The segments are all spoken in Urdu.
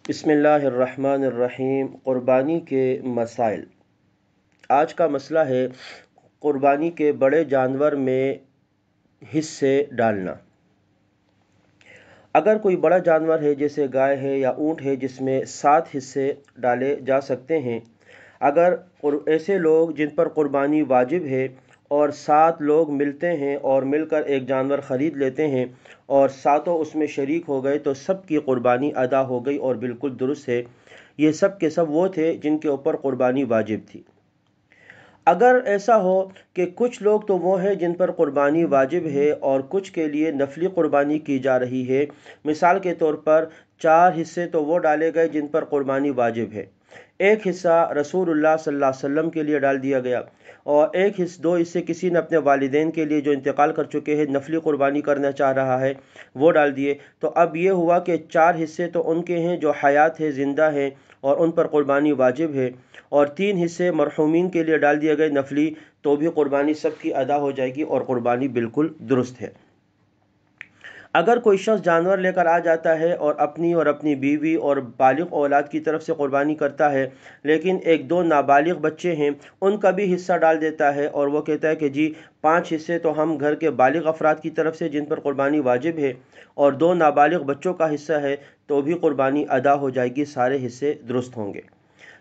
بسم اللہ الرحمن الرحیم۔ قربانی کے مسائل۔ آج کا مسئلہ ہے قربانی کے بڑے جانور میں حصے ڈالنا۔ اگر کوئی بڑا جانور ہے جیسے گائے ہے یا اونٹ ہے جس میں 7 حصے ڈالے جا سکتے ہیں، اگر ایسے لوگ جن پر قربانی واجب ہے اور 7 لوگ ملتے ہیں اور مل کر ایک جانور خرید لیتے ہیں اور 7 اس میں شریک ہو گئے تو سب کی قربانی ادا ہو گئی اور بالکل درست ہے۔ یہ سب کے سب وہ تھے جن کے اوپر قربانی واجب تھی۔ اگر ایسا ہو کہ کچھ لوگ تو وہ ہیں جن پر قربانی واجب ہے اور کچھ کے لیے نفلی قربانی کی جا رہی ہے، مثال کے طور پر 4 حصے تو وہ ڈالے گئے جن پر قربانی واجب ہے، ایک حصہ رسول اللہ صلی اللہ علیہ وسلم کے لیے ڈال دیا گیا اور 2 حصے کسی نے اپنے والدین کے لیے جو انتقال کر چکے ہیں نفلی قربانی کرنا چاہ رہا ہے وہ ڈال دیے۔ تو اب یہ ہوا کہ 4 حصے تو ان کے ہیں جو حیات ہے، زندہ ہیں اور ان پر قربانی واجب ہے، اور 3 حصے مرحومین کے لیے ڈال دیے گئے نفلی، تو بھی قربانی سب کی ادا ہو جائے گی اور قربانی بالکل درست ہے۔ اگر کوئی شخص جانور لے کر آ جاتا ہے اور اپنی بیوی اور بالغ اولاد کی طرف سے قربانی کرتا ہے، لیکن 1-2 نابالغ بچے ہیں ان کا بھی حصہ ڈال دیتا ہے اور وہ کہتا ہے کہ جی 5 حصے تو ہم گھر کے بالغ افراد کی طرف سے جن پر قربانی واجب ہے اور 2 نابالغ بچوں کا حصہ ہے، تو بھی قربانی ادا ہو جائے گی، سارے حصے درست ہوں گے۔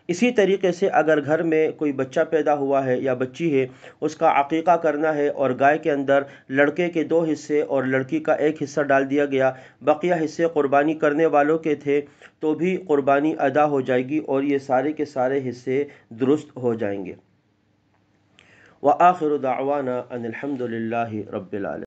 اسی طریقے سے اگر گھر میں کوئی بچہ پیدا ہوا ہے یا بچی ہے، اس کا عقیقہ کرنا ہے اور گائے کے اندر لڑکے کے 2 حصے اور لڑکی کا 1 حصہ ڈال دیا گیا، بقیہ حصے قربانی کرنے والوں کے تھے، تو بھی قربانی ادا ہو جائے گی اور یہ سارے کے سارے حصے درست ہو جائیں گے۔ وآخر دعوانا ان الحمد للہ رب العالمین۔